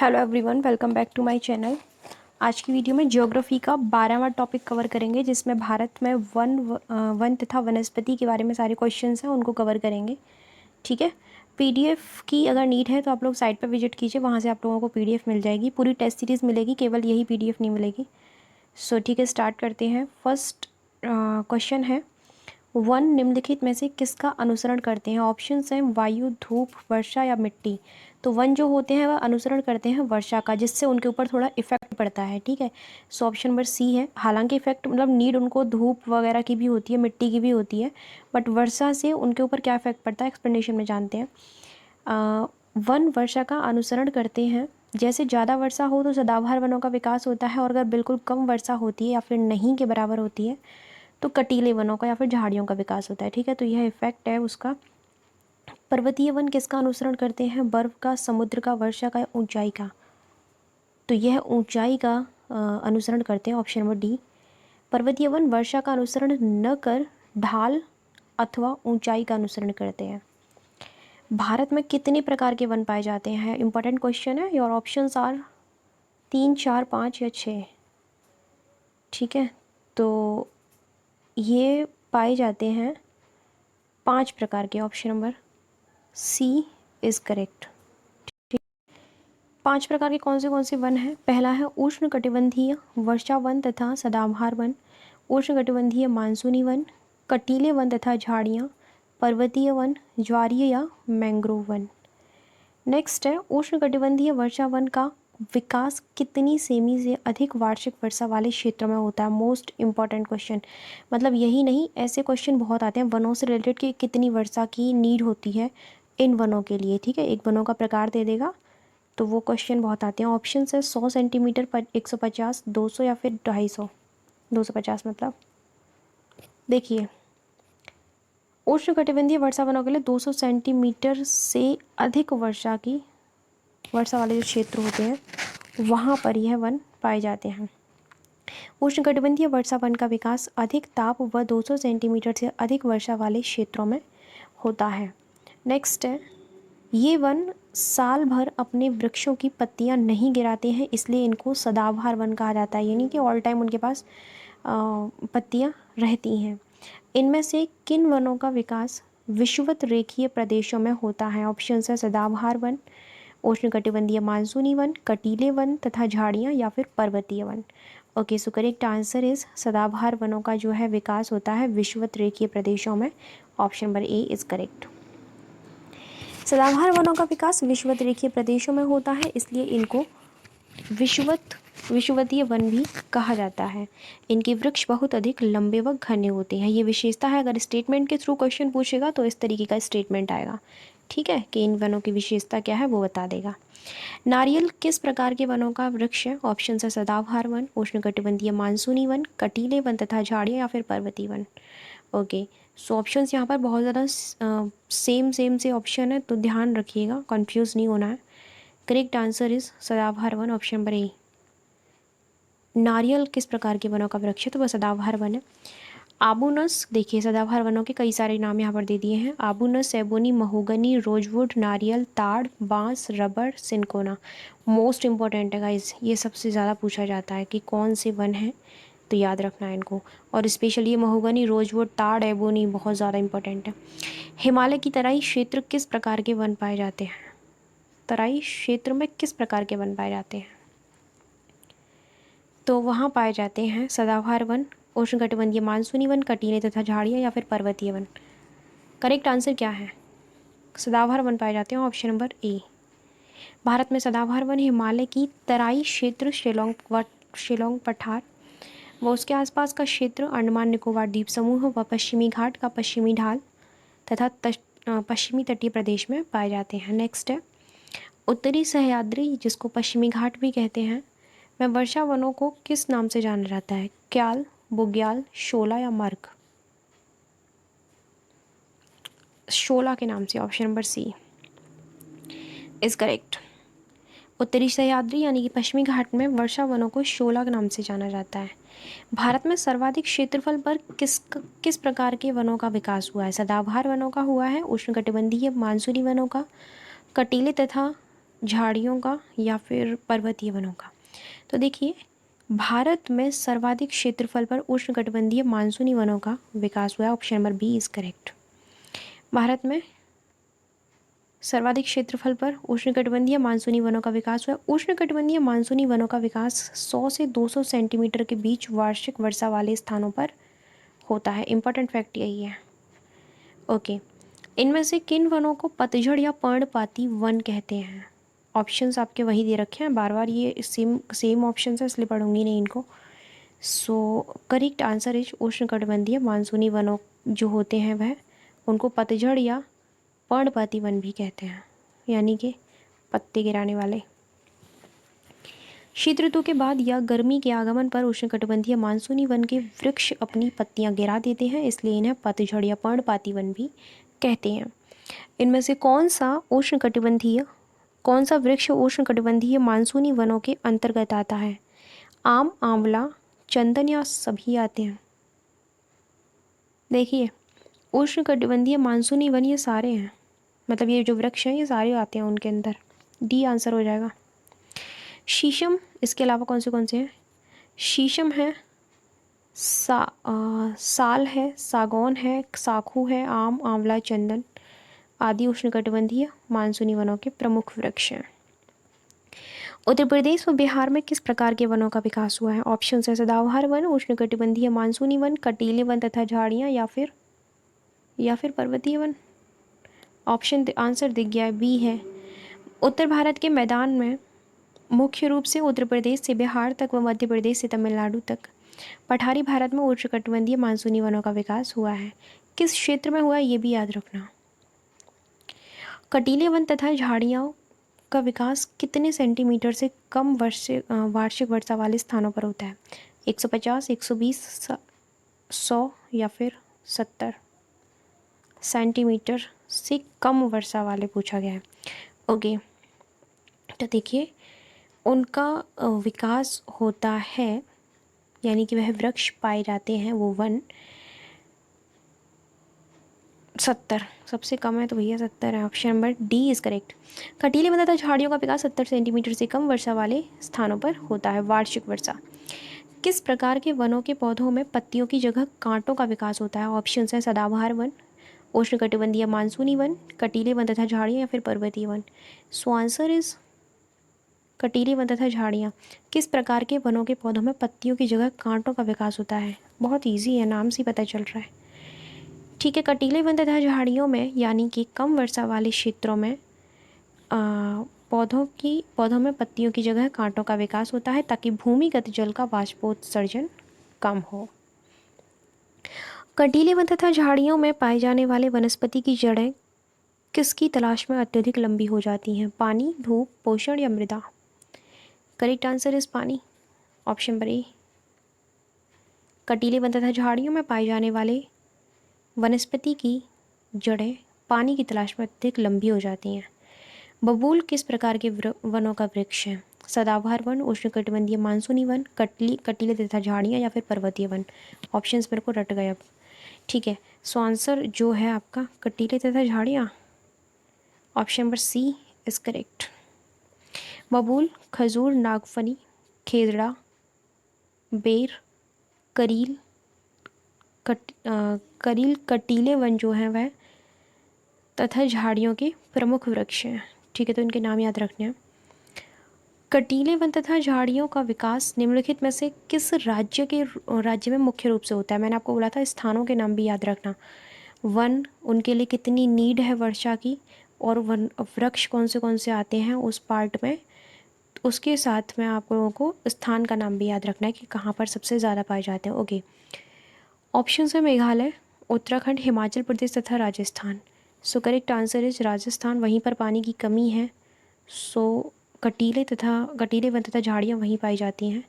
Hello everyone, welcome back to my channel. आज की video में ज्योग्राफी का 12वां टॉपिक कवर करेंगे, जिसमें भारत में वन तथा वनस्पति के बारे में सारे क्वेश्चंस हैं, उनको कवर करेंगे। ठीक है। पीडीएफ की अगर नीड है तो आप लोग साइट पर विजिट कीजिए, वहाँ से आप लोगों को पीडीएफ मिल जाएगी। पूरी टेस्ट सीरीज़ मिलेगी, केवल यही पीडीएफ नहीं मिलेगी। सो ठीक है, स्टार्ट करते हैं। फर्स्ट क्वेश्चन है, वन निम्नलिखित में से किसका अनुसरण करते हैं? ऑप्शंस हैं वायु, धूप, वर्षा या मिट्टी। तो वन जो होते हैं वह अनुसरण करते हैं वर्षा का, जिससे उनके ऊपर थोड़ा इफेक्ट पड़ता है। ठीक है। सो ऑप्शन नंबर सी है। हालांकि इफेक्ट मतलब नीड उनको धूप वगैरह की भी होती है, मिट्टी की भी होती है, बट वर्षा से उनके ऊपर क्या इफेक्ट पड़ता है एक्सप्लेनेशन में जानते हैं। वन वर्षा का अनुसरण करते हैं। जैसे ज़्यादा वर्षा हो तो सदाबहार वनों का विकास होता है, और अगर बिल्कुल कम वर्षा होती है या फिर नहीं के बराबर होती है तो कटीले वनों का या फिर झाड़ियों का विकास होता है। ठीक है, तो यह इफेक्ट है उसका। पर्वतीय वन किसका अनुसरण करते हैं? बर्फ का, समुद्र का, वर्षा का या ऊंचाई का? तो यह ऊंचाई का अनुसरण करते हैं, ऑप्शन नंबर डी। पर्वतीय वन वर्षा का अनुसरण न कर ढाल अथवा ऊंचाई का अनुसरण करते हैं। भारत में कितने प्रकार के वन पाए जाते हैं? इंपॉर्टेंट क्वेश्चन है। योर ऑप्शंस आर 3, 4, 5 या 6। ठीक है, तो ये पाए जाते हैं 5 प्रकार के। Option number C is correct. 5 प्रकार के कौन से वन हैं? पहला है उष्ण कटिबंधीय वर्षा वन तथा सदाबहार वन, उष्ण कटिबंधीय मानसूनी वन, कटीले वन तथा झाड़ियाँ, पर्वतीय वन, ज्वारीय या मैंग्रोव वन। नेक्स्ट है, उष्ण कटिबंधीय वर्षा वन का विकास कितनी सेमी से अधिक वार्षिक वर्षा वाले क्षेत्रों में होता है? Most important question. मतलब यही नहीं, ऐसे क्वेश्चन बहुत आते हैं वनों से रिलेटेड कि कितनी वर्षा की नीड होती है इन वनों के लिए। ठीक है, एक वनों का प्रकार दे देगा तो वो क्वेश्चन बहुत आते हैं। ऑप्शन है 100 सेंटीमीटर पर 150, 200 या फिर 250। 250 मतलब देखिए, उष्ण कटिबंधीय वर्षा वनों के लिए 200 सेंटीमीटर से अधिक वर्षा वाले जो क्षेत्र होते हैं वहाँ पर यह वन पाए जाते हैं। उष्ण कटिबंधीय वर्षा वन का विकास अधिक ताप व 200 सेंटीमीटर से अधिक वर्षा वाले क्षेत्रों में होता है। नेक्स्ट है, ये वन साल भर अपने वृक्षों की पत्तियां नहीं गिराते हैं, इसलिए इनको सदाबहार वन कहा जाता है, यानी कि ऑल टाइम उनके पास पत्तियां रहती हैं। इनमें से किन वनों का विकास विषुवत रेखीय प्रदेशों में होता है? ऑप्शन है सदाबहार वन, उष्णकटिबंधीय मानसूनी वन, कटीले वन तथा झाड़ियाँ या फिर पर्वतीय one. Okay, so correct answer is सदाबहार वनों का जो है विकास होता है विषुवत रेखीय प्रदेशों में। Option number A is correct. सदाबहार वनों का विकास विषुवत रेखीय प्रदेशों में होता है, इसलिए इनको विषुवतीय वन भी कहा जाता है। इनके वृक्ष बहुत अधिक लंबे व घने होते हैं, ये विशेषता है। अगर स्टेटमेंट के थ्रू क्वेश्चन पूछेगा तो इस तरीके का स्टेटमेंट आएगा। ठीक है, कि इन वनों की विशेषता क्या है वो बता देगा। नारियल किस प्रकार के वनों का वृक्ष है? ऑप्शन है सदाबहार वन, उष्णकटिबंधीय मानसूनी वन, कटीले वन तथा झाड़ियाँ या फिर पर्वतीय वन। ओके, सो ऑप्शंस यहाँ पर बहुत ज़्यादा सेम से ऑप्शन है, तो ध्यान रखिएगा, कंफ्यूज नहीं होना है। करेक्ट आंसर इज सदाबहार वन, ऑप्शन नंबर ए। नारियल किस प्रकार के वनों का वृक्ष है? तो वह सदाबहार वन है। आबूनस, देखिए सदाबहार वनों के कई सारे नाम यहाँ पर दे दिए हैं। आबूनस, एबोनी, महोगनी, रोजवुड, नारियल, ताड़, बांस, रबर, सिनकोना। मोस्ट इंपॉर्टेंट है गाइज, ये सबसे ज़्यादा पूछा जाता है कि कौन से वन हैं, तो याद रखना है इनको। और स्पेशली ये महोगनी, रोजवुड, ताड़, एबोनी बहुत ज़्यादा इंपॉर्टेंट है। हिमालय की तराई क्षेत्र किस प्रकार के वन पाए जाते हैं? तराई क्षेत्र में किस प्रकार के वन पाए जाते हैं? तो वहाँ पाए जाते हैं सदाबहार वन, उष्णकटिबंधीय मानसूनी वन, कटीले तथा झाड़ियाँ या फिर पर्वतीय वन। करेक्ट आंसर क्या है? सदाबहार वन पाए जाते हैं, ऑप्शन नंबर ए। भारत में सदाबहार वन हिमालय की तराई क्षेत्र, शिलोंग पठार व उसके आसपास का क्षेत्र, अंडमान निकोबार द्वीप समूह व पश्चिमी घाट का पश्चिमी ढाल तथा पश्चिमी तटीय प्रदेश में पाए जाते हैं। नेक्स्ट है, उत्तरी सह्याद्री जिसको पश्चिमी घाट भी कहते हैं, में वर्षा वनों को किस नाम से जाना जाता है? क्याल, बुग्याल, शोला या मर्ग? शोला के नाम से, option number C is correct. उत्तरी सह्याद्री यानी कि पश्चिमी घाट में वर्षा वनों को शोला के नाम से जाना जाता है। भारत में सर्वाधिक क्षेत्रफल पर किस प्रकार के वनों का विकास हुआ है? सदाबहार वनों का हुआ है, उष्णकटिबंधीय मानसूनी वनों का, कटीले तथा झाड़ियों का या फिर पर्वतीय वनों का? तो देखिए, भारत में सर्वाधिक क्षेत्रफल पर उष्णकटिबंधीय मानसूनी वनों का विकास हुआ है। Option number B is correct. Bharat में सर्वाधिक क्षेत्रफल पर उष्णकटिबंधीय मानसूनी वनों का विकास हुआ है। उष्णकटिबंधीय मानसूनी वनों का विकास 100 से 200 सेंटीमीटर के बीच वार्षिक वर्षा वाले स्थानों पर होता है। इंपॉर्टेंट फैक्ट यही है। ओके, इनमें से किन वनों को पतझड़ या पर्णपाती वन कहते हैं? ऑप्शंस आपके वही दे रखे हैं, बार बार ये सेम ऑप्शन है इसलिए पढ़ूंगी नहीं इनको। सो करेक्ट आंसर इज उष्णकटिबंधीय मानसूनी वनों जो होते हैं वह उनको पतझड़ या पर्णपाती वन भी कहते हैं, यानी कि पत्ते गिराने वाले। शीत ऋतु के बाद या गर्मी के आगमन पर उष्णकटिबंधीय मानसूनी वन के वृक्ष अपनी पत्तियां गिरा देते हैं, इसलिए इन्हें पतझड़ या पर्णपाती वन भी कहते हैं। इनमें से कौन सा वृक्ष उष्णकटिबंधीय मानसूनी वनों के अंतर्गत आता है? आम, आंवला, चंदन या सभी आते हैं? देखिए, उष्णकटिबंधीय मानसूनी वन ये सारे हैं, मतलब ये जो वृक्ष हैं ये सारे आते हैं उनके अंदर। डी आंसर हो जाएगा। शीशम, इसके अलावा कौन से हैं? शीशम है, साल है, सागौन है, साखू है, आम, आंवला, चंदन आदि उष्णकटिबंधीय मानसूनी वनों के प्रमुख वृक्ष हैं। उत्तर प्रदेश व बिहार में किस प्रकार के वनों का विकास हुआ है? ऑप्शन है सदाबहार वन, उष्णकटिबंधीय मानसूनी वन, कटीले वन तथा झाड़ियाँ या फिर पर्वतीय वन। ऑप्शन आंसर दिख गया है, बी है। उत्तर भारत के मैदान में मुख्य रूप से उत्तर प्रदेश से बिहार तक व मध्य प्रदेश से तमिलनाडु तक पठारी भारत में उष्णकटिबंधीय मानसूनी वनों का विकास हुआ है। किस क्षेत्र में हुआ है ये भी याद रखना। कटीले वन तथा झाड़ियों का विकास कितने सेंटीमीटर से कम वार्षिक वर्षा वाले स्थानों पर होता है? 150, 120, 100 या फिर 70 सेंटीमीटर से कम वर्षा वाले पूछा गया है। ओके, तो देखिए उनका विकास होता है, यानी कि वह वृक्ष पाए जाते हैं वो वन 70, सबसे कम है तो भैया 70 है। Option number D is correct. कटीले वन तथा झाड़ियों का विकास 70 सेंटीमीटर से कम वर्षा वाले स्थानों पर होता है, वार्षिक वर्षा। किस प्रकार के वनों के पौधों में पत्तियों की जगह कांटों का विकास होता है? ऑप्शन है सदाबहार वन, उष्णकटिबंधीय मानसूनी वन, कटीले वन तथा झाड़ियाँ या फिर पर्वतीय वन। सो आंसर इज कटीले वन तथा झाड़ियाँ। किस प्रकार के वनों के पौधों में पत्तियों की जगह कांटों का विकास होता है? बहुत ईजी है, नाम से पता चल रहा है। ठीक है, कटीले वन तथा झाड़ियों में यानी कि कम वर्षा वाले क्षेत्रों में पौधों में पत्तियों की जगह कांटों का विकास होता है ताकि भूमिगत जल का वाष्पोत्सर्जन कम हो। कटीले वन तथा झाड़ियों में पाए जाने वाले वनस्पति की जड़ें किसकी तलाश में अत्यधिक लंबी हो जाती हैं? पानी, धूप, पोषण या मृदा? करेक्ट आंसर इज पानी। ऑप्शन नंबर ए। कटीले वन तथा झाड़ियों में पाए जाने वाले वनस्पति की जड़ें पानी की तलाश में अत्यधिक लंबी हो जाती हैं। बबूल किस प्रकार के वनों का वृक्ष है? सदाबहार वन, उष्णकटिबंधीय मानसूनी वन, कटीले तथा झाड़ियाँ या फिर पर्वतीय वन? ऑप्शंस मेरे को रट गए अब। ठीक है, सो आंसर जो है आपका कटीले तथा झाड़ियाँ। Option number C is correct. बबूल, खजूर, नागफनी, खेजड़ा, बेर, करील, कटीले वन जो हैं वह तथा झाड़ियों के प्रमुख वृक्ष हैं। ठीक है, तो इनके नाम याद रखने हैं। कटीले वन तथा झाड़ियों का विकास निम्नलिखित में से किस राज्य में मुख्य रूप से होता है? मैंने आपको बोला था स्थानों के नाम भी याद रखना। वन, उनके लिए कितनी नीड है वर्षा की, और वन वृक्ष कौन से आते हैं उस पार्ट में, उसके साथ में आप लोगों को स्थान का नाम भी याद रखना है कि कहाँ पर सबसे ज़्यादा पाए जाते हैं। ओके, ऑप्शन है मेघालय, उत्तराखंड, हिमाचल प्रदेश तथा राजस्थान। सो करेक्ट आंसर इज राजस्थान, वहीं पर पानी की कमी है। सो कटीले वन तथा झाड़ियाँ वहीं पाई जाती हैं।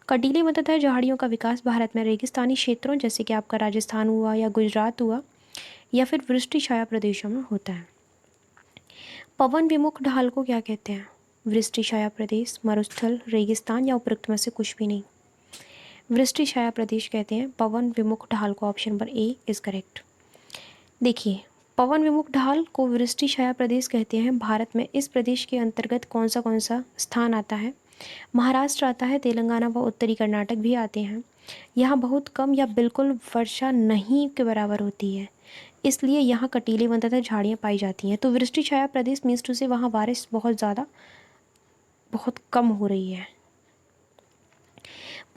कटीले वन तथा झाड़ियों का विकास भारत में रेगिस्तानी क्षेत्रों जैसे कि आपका राजस्थान हुआ या गुजरात हुआ या फिर वृष्टि छाया प्रदेशों में होता है। पवन विमुख ढाल को क्या कहते हैं? वृष्टि छाया प्रदेश, मरुस्थल, रेगिस्तान या उपरोक्त में से कुछ भी नहीं? वृष्टि छाया प्रदेश कहते हैं पवन विमुख ढाल को। Option number A is correct. देखिए, पवन विमुख ढाल को वृष्टि छाया प्रदेश कहते हैं। भारत में इस प्रदेश के अंतर्गत कौन सा स्थान आता है? महाराष्ट्र आता है, तेलंगाना व उत्तरी कर्नाटक भी आते हैं। यहाँ बहुत कम या बिल्कुल वर्षा नहीं के बराबर होती है, इसलिए यहाँ कटीले वन तथा झाड़ियाँ पाई जाती हैं। तो वृष्टि छाया प्रदेश मीन्स टू से वहाँ बारिश बहुत कम हो रही है।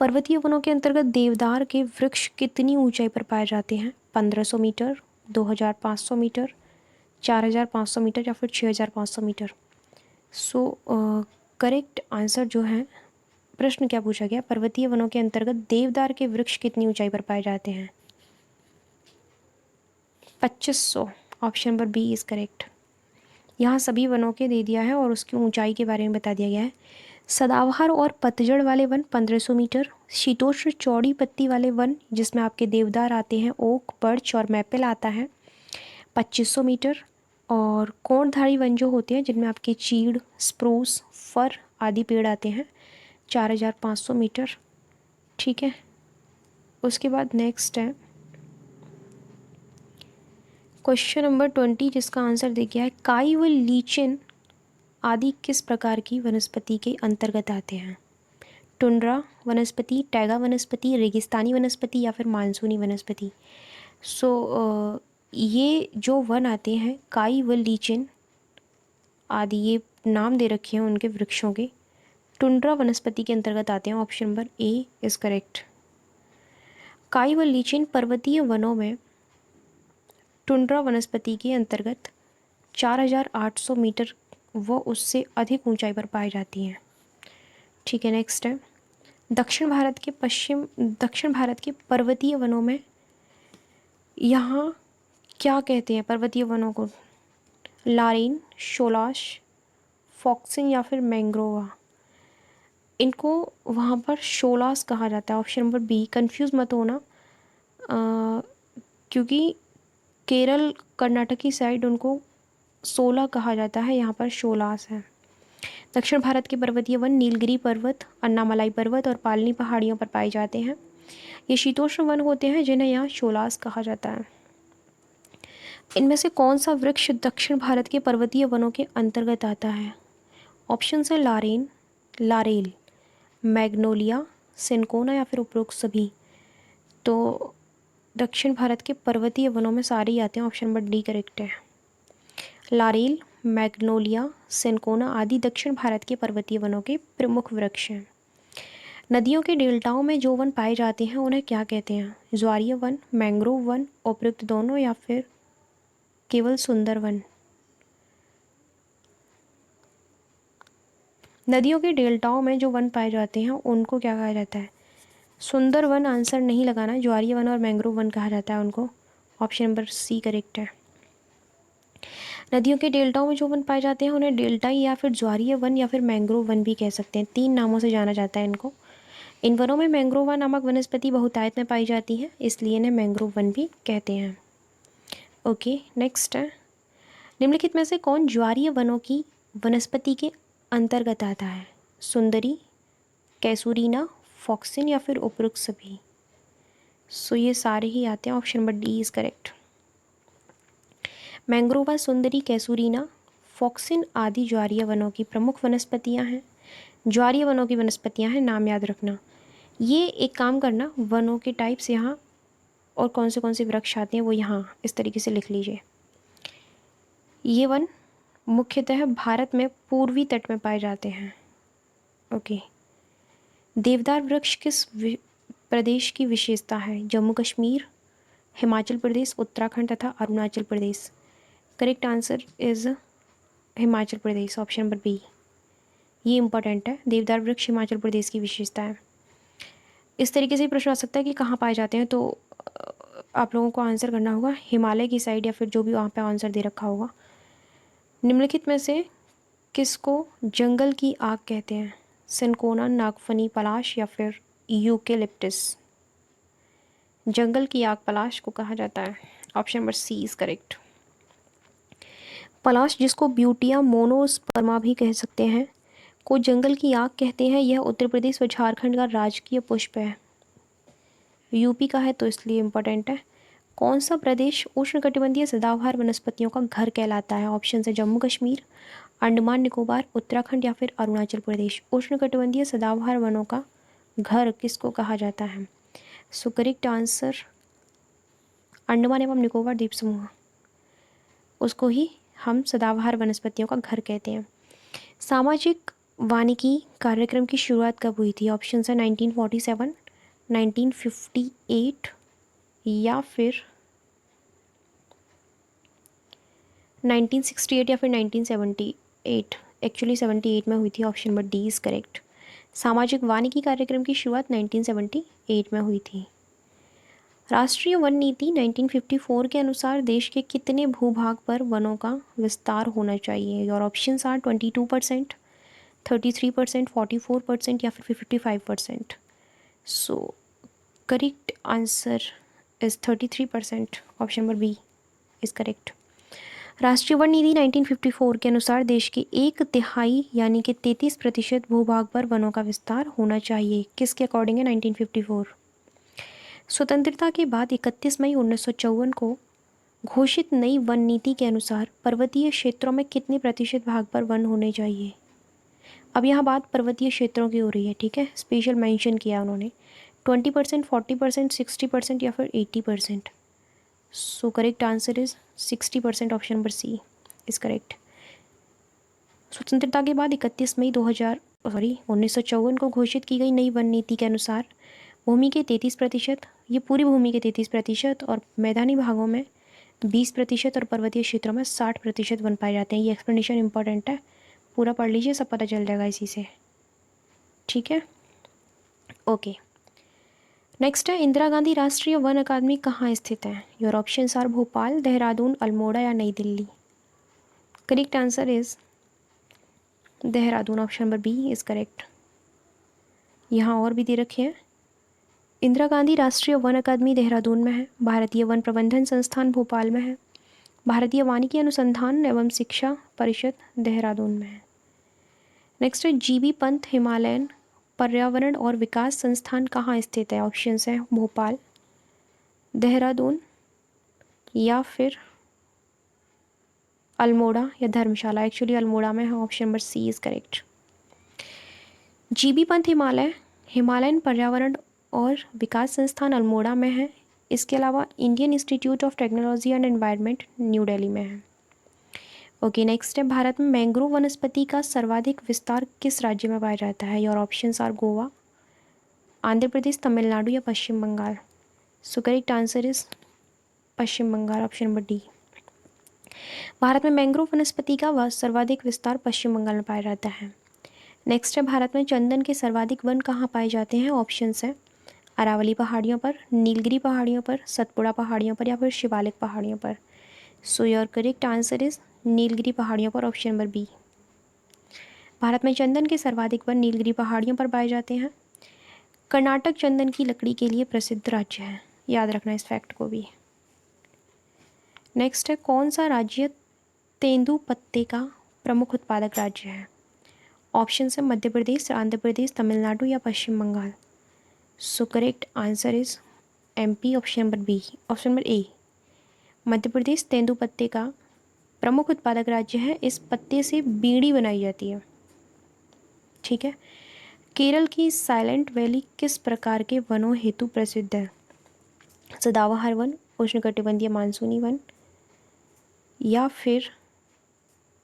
पर्वतीय वनों के अंतर्गत देवदार के वृक्ष कितनी ऊंचाई पर पाए जाते हैं? 1500 मीटर, 2500 मीटर, 4500 मीटर या फिर 6500 मीटर। सो करेक्ट आंसर जो है, प्रश्न क्या पूछा गया? पर्वतीय वनों के अंतर्गत देवदार के वृक्ष कितनी ऊंचाई पर पाए जाते हैं? 2500। Option number B is correct. यहाँ सभी वनों के दे दिया है और उसकी ऊंचाई के बारे में बता दिया गया है। सदाबहार और पतझड़ वाले वन 1500 मीटर, शीतोष्ण चौड़ी पत्ती वाले वन जिसमें आपके देवदार आते हैं, ओक, बर्च और मैपल आता है, 2500 मीटर। और कोणधारी वन जो होते हैं जिनमें आपके चीड़, स्प्रूस, फर आदि पेड़ आते हैं, 4500 मीटर। ठीक है, उसके बाद नेक्स्ट है क्वेश्चन नंबर 20 जिसका आंसर दे गया है काई व लीचेन आदि किस प्रकार की वनस्पति के अंतर्गत आते हैं? टुंड्रा वनस्पति, टैगा वनस्पति, रेगिस्तानी वनस्पति या फिर मानसूनी वनस्पति। सो ये जो वन आते हैं काई व लीचेन आदि, ये नाम दे रखे हैं उनके वृक्षों के, टुंड्रा वनस्पति के अंतर्गत आते हैं। Option number A is correct. काई व लीचेन पर्वतीय वनों में टुंड्रा वनस्पति के अंतर्गत 4800 मीटर व उससे अधिक ऊंचाई पर पाई जाती हैं। ठीक है, नेक्स्ट है दक्षिण भारत के पर्वतीय वनों में यहाँ क्या कहते हैं? पर्वतीय वनों को लारेन, शोलाश, फॉक्सिन या फिर मैंग्रोवा। इनको वहाँ पर शोलास कहा जाता है। ऑप्शन नंबर बी, कंफ्यूज मत होना, क्योंकि केरल कर्नाटक की साइड उनको सोला कहा जाता है, यहाँ पर शोलास है। दक्षिण भारत के पर्वतीय वन नीलगिरी पर्वत, अन्नामलाई पर्वत और पालनी पहाड़ियों पर पाए जाते हैं। ये शीतोष्ण वन होते हैं जिन्हें यहाँ शोलास कहा जाता है। इनमें से कौन सा वृक्ष दक्षिण भारत के पर्वतीय वनों के अंतर्गत आता है? ऑप्शन है लारेन, लारेल, मैग्नोलिया, सिनकोना या फिर उपरोक्त सभी। तो दक्षिण भारत के पर्वतीय वनों में सारे ही आते हैं। ऑप्शन नंबर डी करेक्ट है। लारेल, मैग्नोलिया, सिनकोना आदि दक्षिण भारत के पर्वतीय वनों के प्रमुख वृक्ष हैं। नदियों के डेल्टाओं में जो वन पाए जाते हैं उन्हें क्या कहते हैं? ज्वारीय वन, मैंग्रोव वन, उपयुक्त दोनों या फिर केवल सुंदर वन। नदियों के डेल्टाओं में जो वन पाए जाते हैं उनको क्या कहा जाता है? सुंदर वन आंसर नहीं लगाना, ज्वारीय वन और मैंग्रोव वन कहा जाता है उनको। ऑप्शन नंबर सी करेक्ट है। नदियों के डेल्टाओं में जो वन पाए जाते हैं उन्हें डेल्टाई या फिर ज्वारीय वन या फिर मैंग्रोव वन भी कह सकते हैं। 3 नामों से जाना जाता है इनको। इन वनों में मैंग्रोवा नामक वनस्पति बहुतायत में पाई जाती है, इसलिए इन्हें मैंग्रोव वन भी कहते हैं। ओके, नेक्स्ट है निम्नलिखित में से कौन ज्वारीय वनों की वनस्पति के अंतर्गत आता है? सुंदरी, कैसूरीना, फॉक्सिन या फिर उपरोक्त सभी। सो ये सारे ही आते हैं। Option number D is correct. मैंग्रोवा, सुंदरी, कैसूरीना, फॉक्सिन आदि ज्वारीय वनों की प्रमुख वनस्पतियां हैं। ज्वारीय वनों की वनस्पतियां हैं, नाम याद रखना। ये एक काम करना, वनों के टाइप्स यहाँ और कौन से वृक्ष आते हैं वो यहाँ इस तरीके से लिख लीजिए। ये वन मुख्यतः भारत में पूर्वी तट में पाए जाते हैं। ओके, देवदार वृक्ष किस प्रदेश की विशेषता है? जम्मू कश्मीर, हिमाचल प्रदेश, उत्तराखंड तथा Arunachal Pradesh. Correct answer is Himachal Pradesh. Option number B, ये इंपॉर्टेंट है। देवदार वृक्ष हिमाचल प्रदेश की विशेषता है। इस तरीके से प्रश्न आ सकता है कि कहाँ पाए जाते हैं, तो आप लोगों को आंसर करना होगा हिमालय की साइड या फिर जो भी वहाँ पे आंसर दे रखा होगा। निम्नलिखित में से किसको जंगल की आग कहते हैं? सिनकोना, नागफनी, पलाश या फिर यूकेलिप्टस। जंगल की आग पलाश को कहा जाता है। Option number C is correct. पलाश, जिसको ब्यूटिया मोनोस्पर्मा भी कह सकते हैं, को जंगल की आग कहते हैं। यह उत्तर प्रदेश व झारखंड का राजकीय पुष्प है। यूपी का है तो इसलिए इम्पोर्टेंट है। कौन सा प्रदेश उष्णकटिबंधीय सदाबहार वनस्पतियों का घर कहलाता है? ऑप्शन है जम्मू कश्मीर, अंडमान निकोबार, उत्तराखंड या फिर अरुणाचल प्रदेश। उष्णकटिबंधीय सदाबहार वनों का घर किसको कहा जाता है? सो करेक्ट आंसर अंडमान एवं निकोबार द्वीप समूह, उसको ही हम सदाबहार वनस्पतियों का घर कहते हैं। सामाजिक वानिकी कार्यक्रम की शुरुआत कब हुई थी? ऑप्शन है 1947, 1958 या फिर 1968 या फिर 1978। एक्चुअली 78 में हुई थी। Option number D is correct. सामाजिक वानिकी कार्यक्रम की शुरुआत 1978 में हुई थी। राष्ट्रीय वन नीति 1954 के अनुसार देश के कितने भूभाग पर वनों का विस्तार होना चाहिए? योर ऑप्शंस आर 22%, 33%, 44% या फिर 55%। So correct answer is 33%। Option number B is correct. राष्ट्रीय वन नीति 1954 के अनुसार देश के 1/3 यानी कि 33% भूभाग पर वनों का विस्तार होना चाहिए। किसके अकॉर्डिंग है 1954? स्वतंत्रता के बाद 31 मई 1954 को घोषित नई वन नीति के अनुसार पर्वतीय क्षेत्रों में कितने प्रतिशत भाग पर वन होने चाहिए? अब यहाँ बात पर्वतीय क्षेत्रों की हो रही है, ठीक है। स्पेशल मेंशन किया उन्होंने 20%, 40%, 60% या फिर 80%। So correct answer is 60%। Option number C is correct. स्वतंत्रता के बाद 31 मई 1954 को घोषित की गई नई वन नीति के अनुसार भूमि के 33%, ये पूरी भूमि के 33% और मैदानी भागों में 20% और पर्वतीय क्षेत्रों में 60% वन पाए जाते हैं। ये एक्सप्लेनेशन इंपॉर्टेंट है, पूरा पढ़ लीजिए, सब पता चल जाएगा इसी से, ठीक है। ओके, नेक्स्ट है इंदिरा गांधी राष्ट्रीय वन अकादमी कहाँ स्थित है? Your options are Bhopal, Dehradun, Almora या Nai Delhi. Correct answer is Dehradun. Option number B is correct. यहाँ और भी दे रखे हैं। इंदिरा गांधी राष्ट्रीय वन अकादमी देहरादून में है, भारतीय वन प्रबंधन संस्थान भोपाल में है, भारतीय वानिकी अनुसंधान एवं शिक्षा परिषद देहरादून में है। नेक्स्ट है जीबी पंत हिमालयन पर्यावरण और विकास संस्थान कहाँ स्थित है? ऑप्शंस हैं भोपाल, देहरादून या फिर अल्मोड़ा या धर्मशाला। एक्चुअली अल्मोड़ा में है। Option number C is correct. GB Pant Himalayan पर्यावरण और विकास संस्थान अल्मोड़ा में है। इसके अलावा Indian Institute of Technology and Environment New Delhi में है। ओके, नेक्स्ट है भारत में मैंग्रोव वनस्पति का सर्वाधिक विस्तार किस राज्य में पाया जाता है? Your options are Goa, Andhra Pradesh, Tamil Nadu या Paschim Bengal. So correct answer is Paschim Bengal. Option number D. Bharat में मैंग्रोव वनस्पति का सर्वाधिक विस्तार पश्चिम बंगाल में पाया जाता है। नेक्स्ट है भारत में चंदन के सर्वाधिक वन कहाँ पाए जाते हैं? ऑप्शंस हैं अरावली पहाड़ियों पर, नीलगिरी पहाड़ियों पर, सतपुड़ा पहाड़ियों पर या फिर शिवालिक पहाड़ियों पर। So your correct answer is Nilgiri पहाड़ियों पर। Option number B. भारत में चंदन के सर्वाधिक वन नीलगिरी पहाड़ियों पर पाए जाते हैं। कर्नाटक चंदन की लकड़ी के लिए प्रसिद्ध राज्य है, याद रखना इस फैक्ट को भी। नेक्स्ट है कौन सा राज्य तेंदू पत्ते का प्रमुख उत्पादक राज्य है? ऑप्शन है मध्य प्रदेश, आंध्र प्रदेश, तमिलनाडु या Paschim Bengal. So correct answer is MP. Option number B. Option number A, Madhya Pradesh तेंदू पत्ते का प्रमुख उत्पादक राज्य है। इस पत्ते से बीड़ी बनाई जाती है, ठीक है। केरल की साइलेंट वैली किस प्रकार के वनों हेतु प्रसिद्ध है? सदाबहार वन, उष्णकटिबंधीय मानसूनी वन या फिर,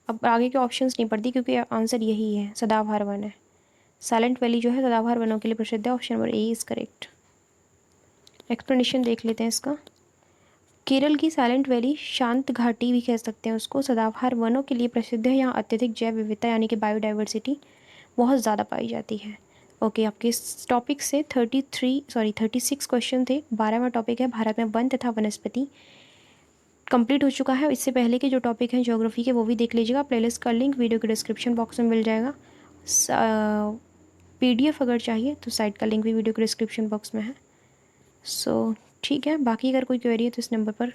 अब आगे के ऑप्शंस नहीं पढ़ती क्योंकि आंसर यही है, सदाबहार वन है। साइलेंट वैली जो है सदाबहार वनों के लिए प्रसिद्ध है। Option number A is correct. Explanation देख लेते हैं इसका। केरल की साइलेंट वैली, शांत घाटी भी कह सकते हैं उसको, सदाबहार वनों के लिए प्रसिद्ध है। यहाँ अत्यधिक जैव विविधता यानी कि बायोडाइवर्सिटी बहुत ज़्यादा पाई जाती है। ओके, आपके इस टॉपिक से 36 क्वेश्चन थे। 12वां टॉपिक है भारत में वन तथा वनस्पति, कंप्लीट हो चुका है। इससे पहले के जो टॉपिक हैं ज्योग्राफी के वो भी देख लीजिएगा। प्लेलिस्ट का लिंक वीडियो के डिस्क्रिप्शन बॉक्स में मिल जाएगा। PDF अगर चाहिए तो साइट का लिंक भी वीडियो के डिस्क्रिप्शन बॉक्स में है। सो ठीक है, बाकी अगर कोई क्वेरी है तो इस नंबर पर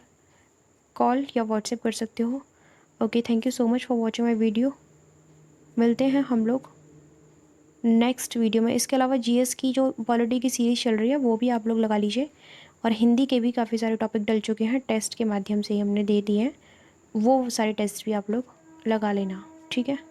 कॉल या व्हाट्सएप कर सकते हो। Okay, thank you so much for watching my video. मिलते हैं हम लोग नेक्स्ट वीडियो में। इसके अलावा GS की जो पॉलिटी की सीरीज़ चल रही है वो भी आप लोग लगा लीजिए, और हिंदी के भी काफ़ी सारे टॉपिक डल चुके हैं, टेस्ट के माध्यम से ही हमने दे दिए हैं, वो सारे टेस्ट भी आप लोग लगा लेना, ठीक है।